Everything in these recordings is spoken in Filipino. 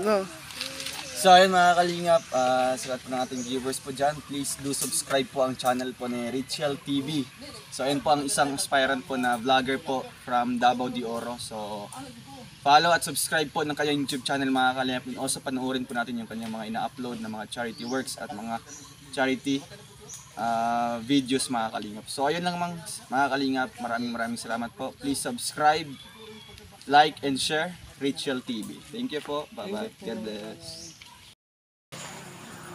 No. So ayun mga kalingap, sa lahat po ng ating viewers po dyan, please do subscribe po ang channel po ni Richel TV. So ayun po ang isang aspirant po na vlogger po from Davao de Oro. So follow at subscribe po ng kanyang YouTube channel mga kalingap. And also panoorin po natin yung kanyang mga ina-upload na mga charity works at mga charity videos mga kalingap. So ayun lang mga kalingap, maraming salamat po. Please subscribe, like and share Richel TV. Thank you po. Bye-bye. God bless.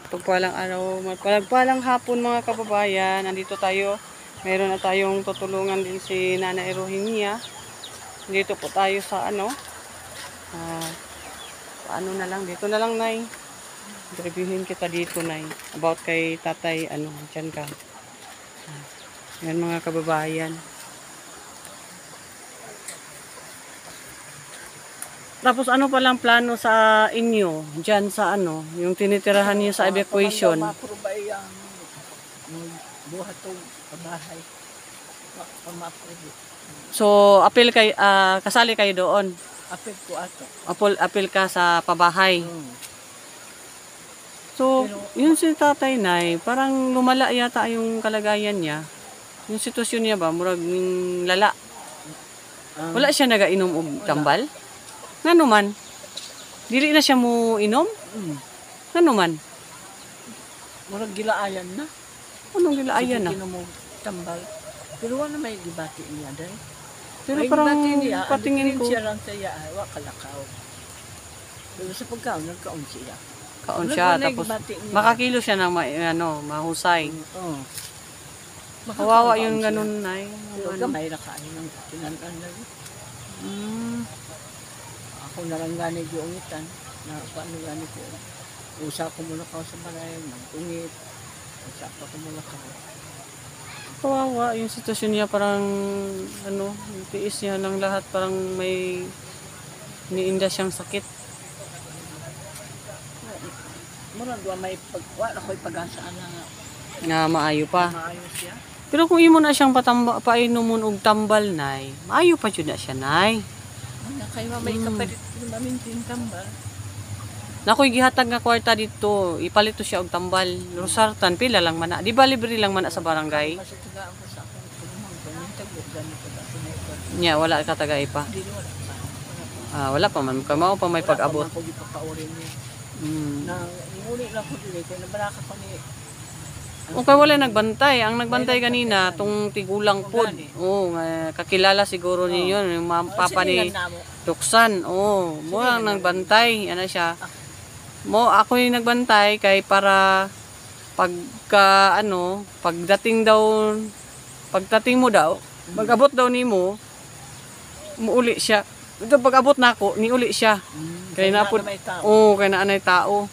Pagpalang hapon mga kababayan, nandito tayo. Mayroon na tayong tutulungan din si Nana Erohinia. Dito po tayo sa paano na lang, dito na lang Nay. Interviewin kita dito Nay. About kay tatay, dyan ka. Yan mga kababayan. Tapos ano palang plano sa inyo? Diyan sa yung tinitirahan niyo sa evacuation? Maprobay ang buhat o bahay. So, kasali kayo doon? Apil ko ato. Apil ka sa pabahay? So, yun si tatay Nay, parang lumala yata yung kalagayan niya. Yung sitwasyon niya ba, murag lala. Wala siya nagainom og tambal? Ngano man? Dili na siya mo inom? Ngano man? Murag gilaayan na. Anong gilaayan na? Sige mo tambal. Pero wala may gibati niya dahil. Pero parang patingin ko. Siya lang siya, wa kalakaw. Pero sa pagkaon, nagkaon siya. Kaon siya, tapos makakilo siya ng mahusay. Oo. Kawawa yung ganun Nay. Pero gamay na kain ng tinanan na. Ako narang gani giungitan na paano gani ko. Usa ko muna ka sa barayan, nagtungit. Usa ko muna ka. Kawawa yung sitwasyon niya, parang yung tiis niya ng lahat, parang may niinda siyang sakit. Murag wa may wala ko'y pag-asaan Na maayo pa. maayos siya. Pero kung imo na siyang painomon og tambal Nay, maayo pa jud na siya Nay. Ano kayo may kapalit namin din tambal. Nakoy gihatag nga kwarta dito, ipalit to siya og tambal. Rosartan pila lang man na. Di ba libre lang man na sa barangay? Kasi tagaan ko sa akong tulungan ko ng tagot ganito ka sinay. Nya wala ka tagay pa. Dili wala pa. Wala pa man kamao pa may pag-abot. Wala pa man ko gipapaurin niya. Na nguli lang ko dili kay nabaraka ko ni. Okay, wala nagbantay. Ang nagbantay kanina, tong tigulang pod. Oo, kakilala siguro ninyo, yung papa ni Tuksan. Oo, mo lang nagbantay. Ano siya? Ako yung nagbantay kay para pagdating mo daw, pag-abot daw nimo, muuli siya. Ito pag-abot nako, niuli siya. Kay napod. Oo, kay naanay tao.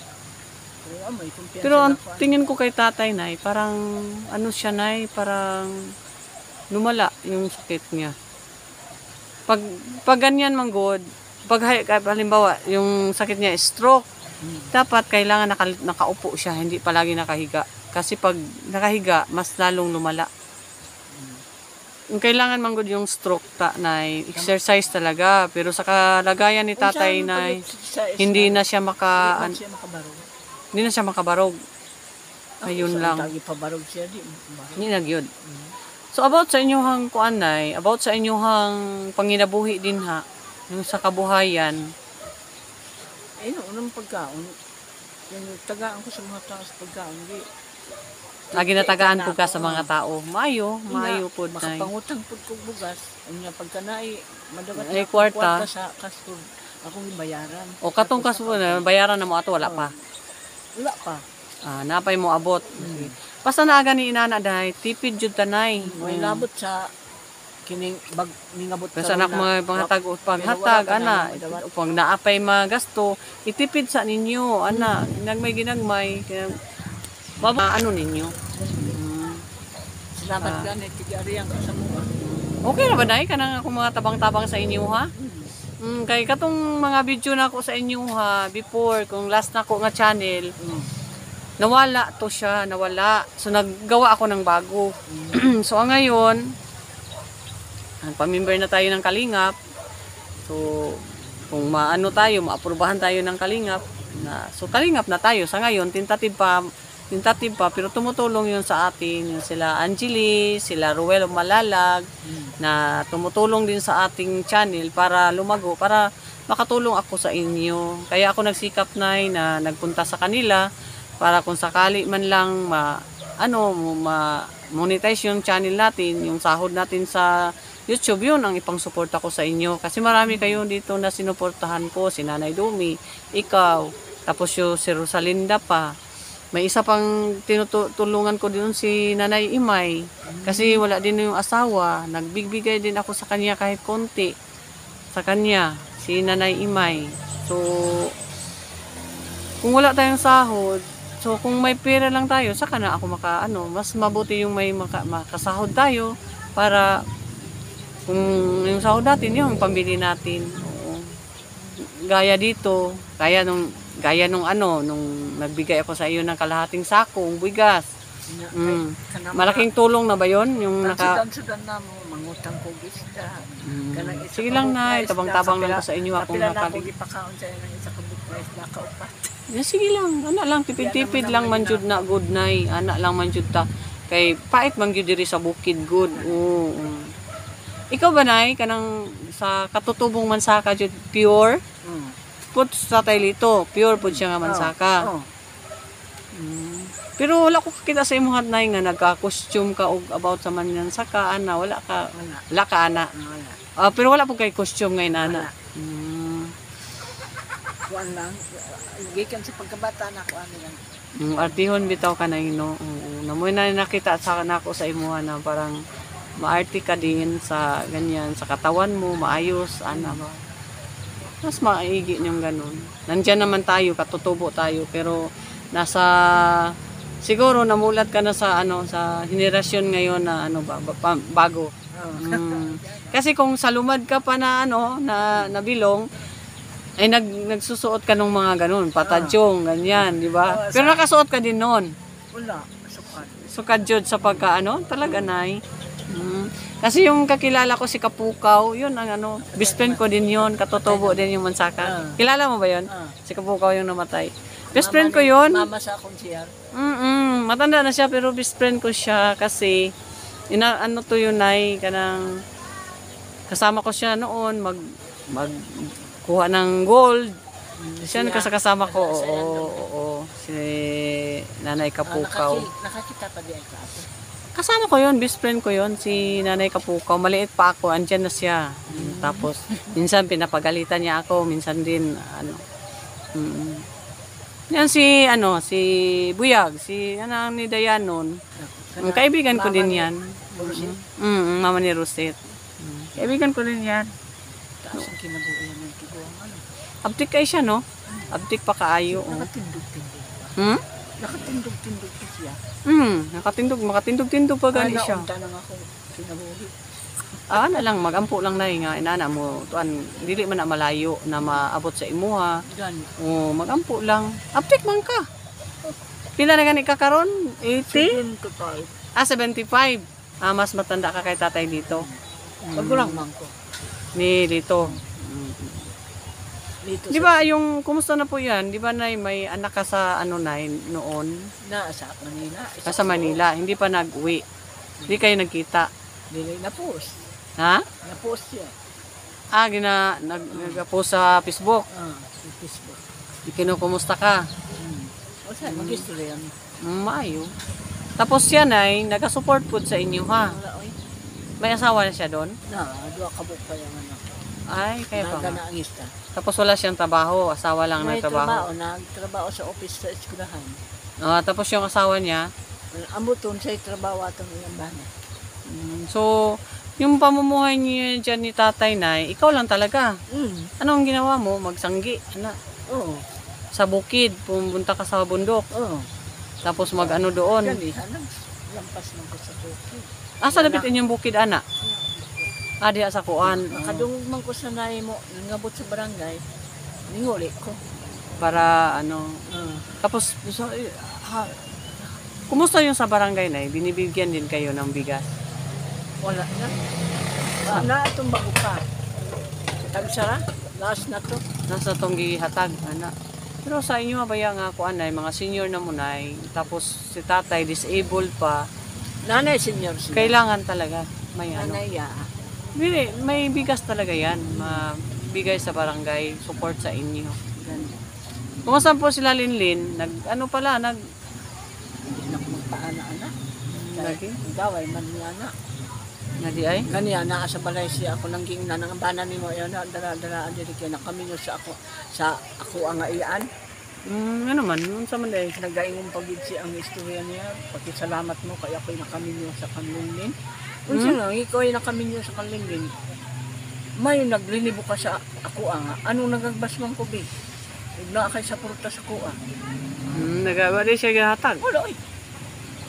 Pero ang tingin ko kay tatay Nay, parang siya Nay, parang lumala yung sakit niya. Pag ganyan man good, halimbawa yung sakit niya stroke, dapat kailangan nakaupo siya, hindi palagi nakahiga. Kasi pag nakahiga, mas lalong lumala. Yung kailangan man good yung stroke Nay, exercise talaga. Pero sa kalagayan ni tatay Nay, hindi na siya makabarog. Ayun lang. Hindi nagyod. So about sa inyong kuan Nay, about sa inyong panginabuhi din yung sa kabuhayan. Unang pagkaon, yung tagaan ko sa mga tao sa pagkaon, Lagi natagaan ko ka sa mga tao. Maayo po Nay. Makapangutang po kong bugas, pagka madagat ay kwarta sa kastud, akong bayaran. O katong kastud na bayaran na mo ato wala pa. Wala pa. Napay mo abot. Basta naaga ni inana dahay, tipid jud tanay. May labot sa kining bag ningabot Basta na mga paghatag ana, pag naapay magasto, itipid sa ninyo ana, nagmay ginagmay ninyo. Salamat ganit tigari ang kasamuha. Okay na ba dai kanang akong mga tabang-tabang sa inyo ha? Kay katong mga video na ako sa inyo before kung last na ko nga channel. Nawala to siya, nawala. So naggawa ako ng bago. So ngayon, pamimber na tayo ng Kalingap. So kung maano tayo, maaprubahan tayo ng Kalingap. So Kalingap na tayo. Sa ngayon, tentative pa, pero tumutulong yun sa atin. Yung sila Angeli, sila Ruel Malalag, na tumutulong din sa ating channel para lumago, para makatulong ako sa inyo. Kaya ako nagsikap na nagpunta sa kanila para kung sakali man lang monetize yung channel natin, yung sahod natin sa YouTube, yun ang ipang-suporta ko sa inyo. Kasi marami kayo dito na sinuportahan ko, si Nanay Dumi, ikaw, tapos yung si Rosalinda pa. May isa pang tinutulungan ko din si Nanay Imay. Kasi wala din yung asawa. Nagbibigay din ako sa kanya kahit konti. Sa kanya, si Nanay Imay. So, kung wala tayong sahod, so kung may pera lang tayo, saka na ako mas mabuti yung may makasahod tayo para kung yung sahod natin, yung pambili natin. Oo. Gaya dito, gaya nung nung nagbigay ako sa iyo ng kalahating sakong bigas. Malaking tulong na ba yon yung Sudan na mo, mangutang ko gisda. Sige lang na, tabang-tabang lang ko sa inyo akong nakabig. Ipakaon sa ng isa ka bukres, nakaupat. Sige lang, lang, tipid-tipid lang man jud na good nay. Ana lang man jud ta. Kay pait man jud diri sa bukid good. Oo. Ikaw ba nay kanang sa katutubong mansaka jud pure? Put sa taylito, pure pud siya nga mansaka. Pero wala ko kita sa imuhat nay nga nagka-costume ka og about sa mansaka ana, wala ka ana. Pero wala pud kay costume ngay ana. Kuan lang, gikan sa pagkabata na kuan lang. Artihon bitaw ka na no. Namoy na nakita sa nako sa imuha na parang maarte ka din sa ganyan, sa katawan mo, maayos, ana ba. Mas maigi niyong ganun. Nandiyan naman tayo, katutubo tayo, pero siguro namulat ka na sa sa henerasyon ngayon na bago. Kasi kung salumad ka pa na na bilong, ay nagsusuot ka ng mga ganun, patadyong, ganyan, di ba? Pero nakasuot ka din noon. Wala, sukat. Sukat jud sa pagka talaga nay. Kasi yung kakilala ko si Kapukaw, yun ang best friend ko din yun, katotobo din yung mansaka. Kilala mo ba yun? Si Kapukaw yung namatay. Best friend ko yun. Mama sa akong siya. Matanda na siya pero best friend ko siya kasi to yun ay kanang kasama ko siya noon magkuha ng gold. Siya kasama ko. Oo. Si Nanay Kapukaw. Nakakita pa din ka. Kasama ko yun, best friend ko yun, si Nanay Kapukaw. Maliit pa ako, andyan na siya. Tapos, minsan pinapagalitan niya ako, minsan din, Yan si Buyag, si ni Dayanon. Kaibigan ko din yan. Mama ni Rosette. Kaibigan ko din yan. Taas ang kinabuhi ng tiguang Abdik kay siya, no? Abdik pa kaayo. Nakatindog-tindog pa. Nakatindog-tindog pa siya. Makatindog-tindog pa gani siya. Naunta na ako kinabuhi. Na lang, magampo lang na nga, inana mo, dili man na malayo na maabot sa imuha. Magampo lang. Abdik man ka. Pila na gani ka karon? 80? 75. Mas matanda ka kay tatay dito. Magulang man ko. Ni Lito. Di ba yung kumusta na po yan? Di ba nay may anak ka sa nay noon? Sa Manila. Sa Manila, hindi pa nag-uwi. Hindi kayo nagkita. Dili na post. Ha? Na post siya. Nag-post sa Facebook. Sa Facebook. Kinukumusta ka? O saan, mag-istorya yan. Maayo. Tapos yan ay nag-support po sa inyo ha? Wala, oy. May asawa na siya doon? Dua kabuk pa yung anak. Ay, kaya pa nga. Naganaangista. Tapos wala siyang trabaho, asawa lang May nagtrabaho. nagtrabaho sa office sa eskulahan. Tapos yung asawa niya? Amuton sa trabaho atong iyang bana. So, yung pamumuhay niyo dyan ni tatay na, ikaw lang talaga. Anong ginawa mo? Magsanggi? Oo. Sa bukid, pumunta ka sa bundok. Oo. Tapos mag-ano doon. Ganihan, lampas man ko sa bukid. Sa lapit inyong bukid, ana? Diya sa kuan. Makadungog man ko sa nai mo, nangabot sa barangay, ninguli ko. Para tapos, kumusta yung sa barangay na? Binibigyan din kayo ng bigas? Wala na. Na itong bago pa. Tagsara? last na to. Nasa tong gihatag ana. Pero sa inyo mabaya nga ako anay mga senior na munay tapos si tatay disabled pa. Nanay senior siya. Kailangan talaga may ano. Nanay ya. May bigas talaga yan. Mabigay sa barangay, support sa inyo. Ganun. Kumusta po sila Linlin? Hindi na ko magpaana-ana. Lagi? Gaway man niya na. Nadi ay? Kaniya na sa balay siya ako nang gingna ng bana ni mo yan dala diri kay na kami sa ako ang iyan. Ano man, sa man day. Nagaingong pagid si ang istorya niya. Pakisalamat mo kay ako'y nakaminyo sa kanlingling. Unsa nga ikaw ay nakaminyo sa kanlingling. May naglinibo ka sa ako ang ano nagagbasman ko bi. Ug naa kay sa prutas ako ang. Nagawa di siya gihatag. Wala oy.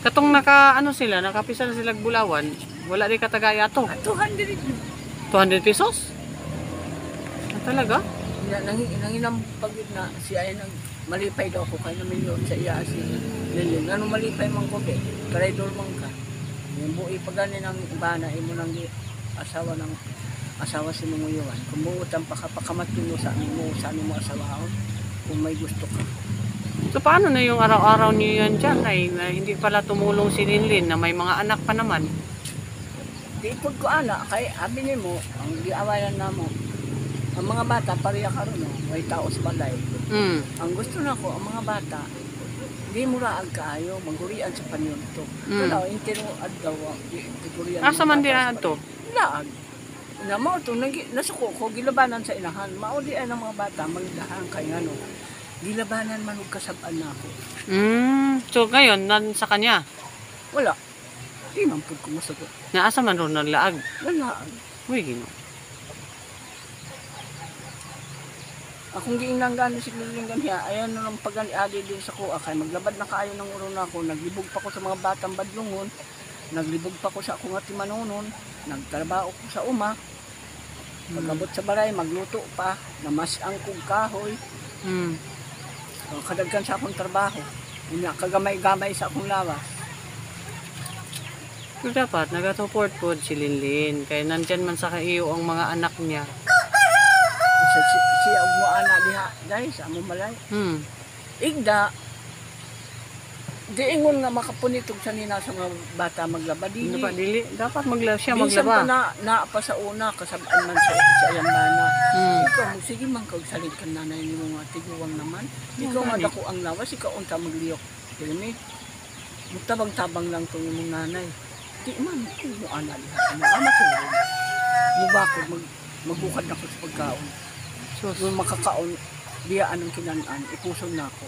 Katong nakapisa na sila Bulawan, wala di katagaya to. 200 200 pesos? Talaga? nanginam pagid na siya ay nang malipay daw ako kay na milyon sa iya si Lilin. Ano malipay man ko be? Traidor man ka. Yung buhi pagani ng bana imo nang asawa si Munguyuan. Kung buutan pa ka pakamatin mo sa mo asawahon kung may gusto ka. So paano na yung araw-araw niyo yan dyan ay na hindi pala tumulong si Linlin na may mga anak pa naman? Di pud ko ana kay abi nimo ang giawayan namo. Ang mga bata pareha karon no, may tao sa balay. Ang gusto nako ang mga bata di mo raag kaayo manggurian sa panyunto. Pero intino adlaw di gurian. Asa man di adto? Laag. Na mao to nasuko ko gilabanan sa ilahan. Mao di ay ng mga bata magdahan kay ngano. Gilabanan man og kasab-an nako. So ngayon nan sa kanya. Wala. Di man pud ko masagot. Naasa man ron naglaag. Wala. Uy, Ginoo. Akong giingnan gani si Linggan niya, ayan na lang pag-ali din sa kuha kay maglabad na kaayo ng uron ako, naglibog pa ko sa mga batang badlungon, naglibog pa ko sa akong atimanunon, nagtrabaho ko sa uma, pagabot sa baray, magluto pa, namasang kong kahoy, kadagkan sa akong trabaho, kagamay-gamay sa akong lawas. So dapat naga-support po si Linlin kaya nandyan man sa kaiyo ang mga anak niya. Siya mo ana diha dai sa among balay. Igda di ingon nga makapunitog sa nina sa mga bata maglaba dili. Dapat maglaba siya Minsan maglaba. pa na pa sa una kasabaan man sa iyang bana. Ikaw sige man kag salit kan nanay nimo nga tiguwang naman. Ikaw nga dako ang lawas ikaw unta magliyok. Dili mutabang-tabang lang tong imong nanay. Di man mo ana diha. Ama to. Mubakod magbukad na ko sa pagkaon. So, nung makakaon, biyaan ng kinanan, ipuson na ako.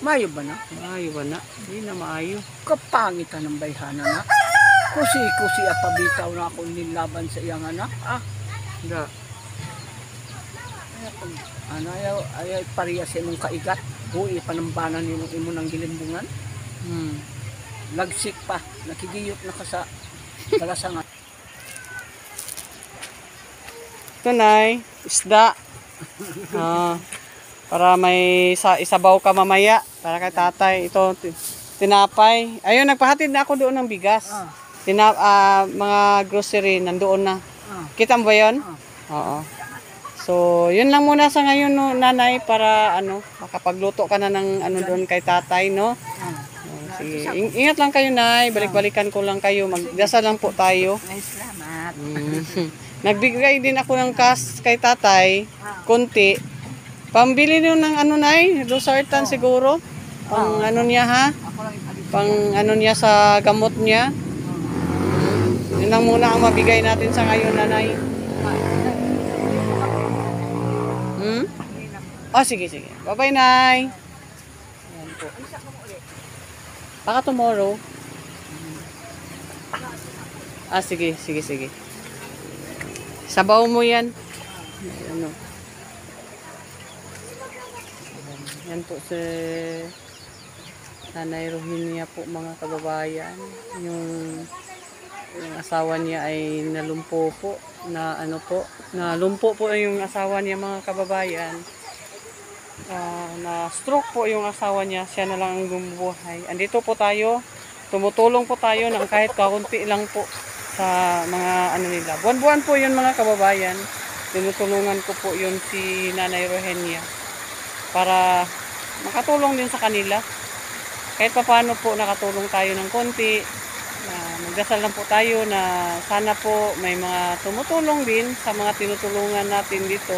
Maayo ba na? Maayo ba na? Hindi na maayo. Kapangitan ng bayhana na. Kusi apabitaw na ako nilaban sa iyang anak. Da. Ayaw pariya sa imong kaigat. Buhi panambanan nimo imo ng gilimbungan. Lagsik pa. Nakigiyot na ka sa kalasangan. Tunay, isda. Para may isabaw ka mamaya para kay tatay. Ito tinapay. Ayun, nagpahatid na ako doon ng bigas. Mga grocery nandoon na. Kita mo ba yun? Oo. So, yun lang muna sa ngayon, no, nanay, para makapagluto ka na ng doon kay tatay, no? Sige. Ingat lang kayo, nay. Balik-balikan ko lang kayo. Magdasal lang po tayo. Ay, salamat. Nagbigay din ako ng cash kay tatay, konti. Pambili nyo ng nay, Rosartan siguro. Pang niya ha? Pang niya sa gamot niya. Yun lang muna ang mabigay natin sa ngayon, nanay. Sige. Bye-bye, nay. Ayan po. Baka tomorrow. Sige. Sabaw mo yan. Yan po si Nanay Rohinia po, mga kababayan. Yung asawa niya ay nalumpo po. Nalumpo po yung asawa niya, mga kababayan. Na stroke po yung asawa niya. Siya na lang ang bumubuhay. Andito po tayo. Tumutulong po tayo ng kahit kaunti lang po sa mga nila. Buwan-buwan po yun, mga kababayan. tinutulungan ko po yun si Nanay Rohenia para makatulong din sa kanila. Kahit paano po nakatulong tayo ng konti. Magdasal lang po tayo na sana po may mga tumutulong din sa mga tinutulungan natin dito.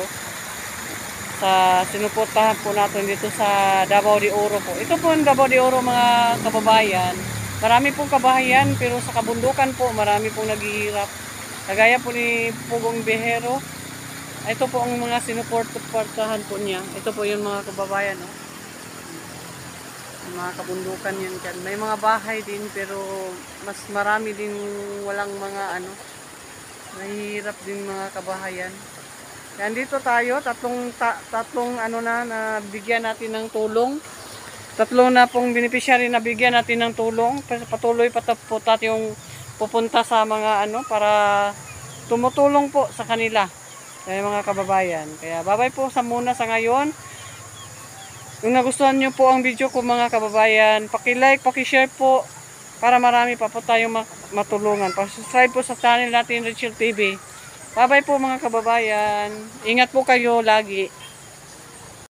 Sa sinuportahan po natin dito sa Davao de Oro po. Ito po yung Davao de Oro mga kababayan. Marami pong kabahayan pero sa kabundukan po marami pong naghihirap. Kagaya po ni Pugong Behero. Ito po ang mga sinuportahan po niya. Ito po yung mga kababayan. Oh. Mga kabundukan yan dyan. May mga bahay din pero mas marami din walang mga mahirap din mga kabahayan. Yan dito tayo, tatlong na bigyan natin ng tulong. Tatlo na pong beneficiary na bigyan natin ng tulong. Patuloy po tayong pupunta sa mga para tumutulong po sa kanila. Kaya mga kababayan. Kaya babay po muna sa ngayon. Kung nagustuhan nyo po ang video ko mga kababayan, paki-like, paki-share po para marami pa po tayong matulungan. Pa-subscribe po sa channel natin, Richel TV. Bye-bye po mga kababayan. Ingat po kayo lagi.